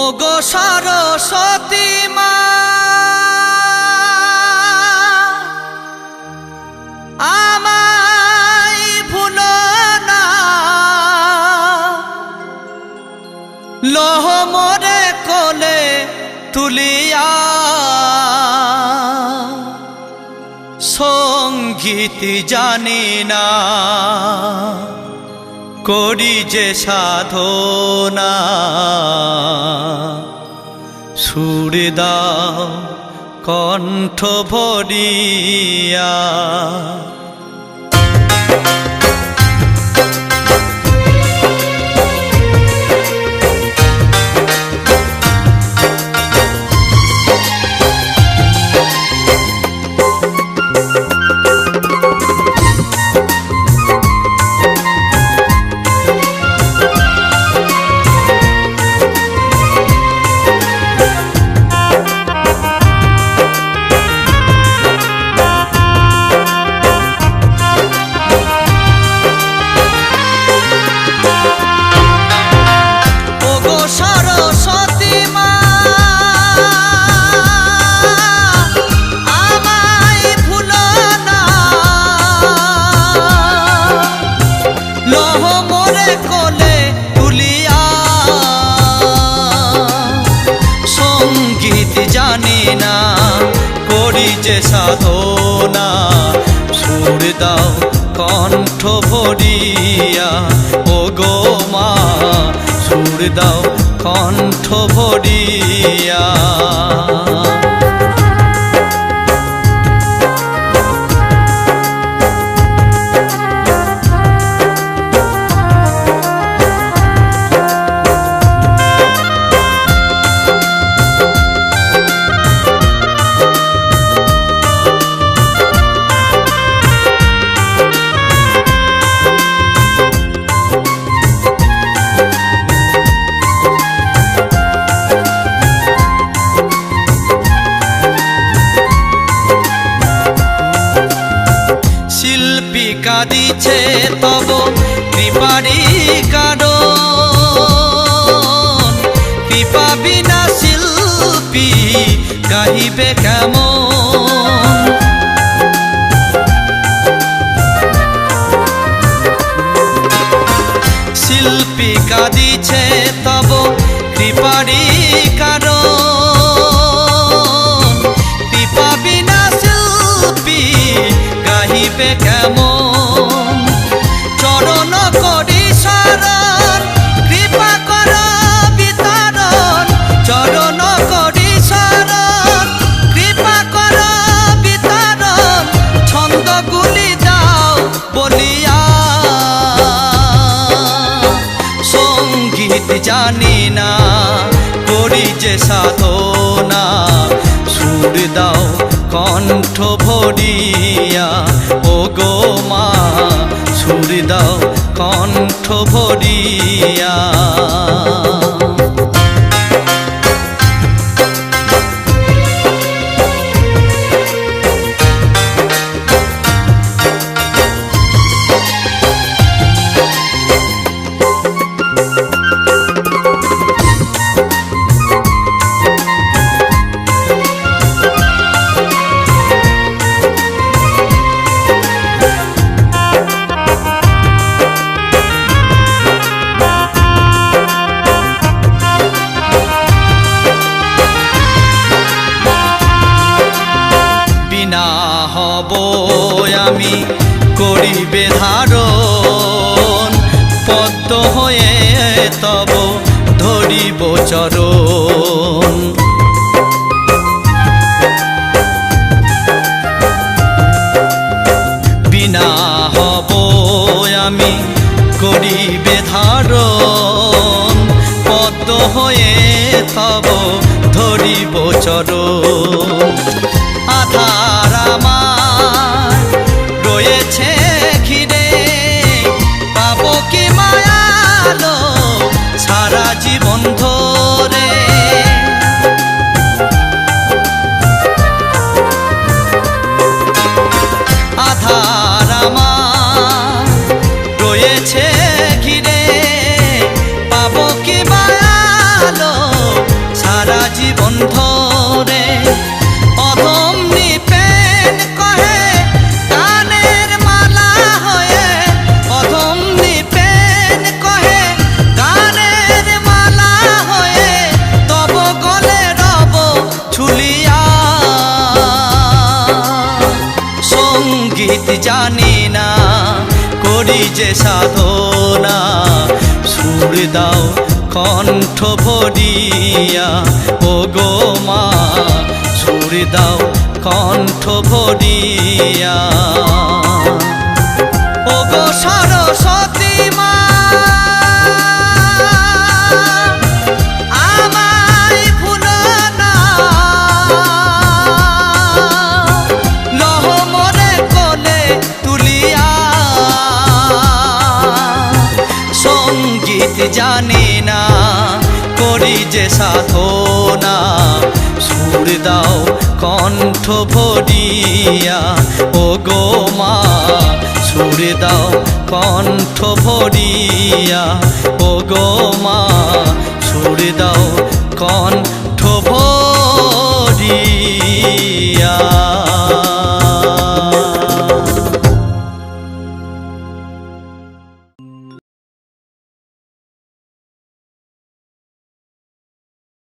ওগো সরস্বতী মা আমায় ভুলো না, লহ মোরে কোলে তুলিয়া সঙ্গীত জানি না করি যে সাধনা, সুর দাও কণ্ঠ ভরিয়া। জানি না করি যে সাধনা, সুর দাও কণ্ঠ ভরিয়া। ও গো মা সুর দাও কণ্ঠ ভরিয়া। শিল্পী কাঁদিছে তব কৃপারি কারণ, কৃপা বিনা শিল্পী গাহিবে কেমন। শিল্পী কাঁদিছে তব কৃপারি কারণ, কৃপা বিনা শিল্পী গাহিবে কেমন। চরণ করি শরণ কৃপা কর বিতরণ, চরণ করি শরণ কৃপা কর বিতরণ। ছন্দগুলি দাও বলিয়া সঙ্গীত জানি না করি যে সাধনা, সুর দাও কণ্ঠ ভরিয়া। ও গো মা সুর দাও কণ্ঠ ভরিয়া। হব আমি করিবে ধারণ, পদ্ম হয়ে তব ধরিব চরণ। বিনা হব আমি করিবে ধারণ, পদ্ম হয়ে তব ধরিব চরণ। আধার আমার রয়েছে ঘিরে, পাবো কি মায়ালো সারা জীবন ধরে। আধার আমার রয়েছে ঘিরে, করি যে সাধনা সুর দাও কণ্ঠ ভরিয়া ও গো মা সুর দাও কণ্ঠ ভরিয়া ও গো সরস্বতী মা আমায় ভুলো না লহ মনে কোলে তুলিয়া সঙ্গীত জানি না করি যে সাধনা সুর দাও কণ্ঠ ভরিয়া ও গো মা সুর দাও কণ্ঠ ভরিয়া ও গো মা সুর দাও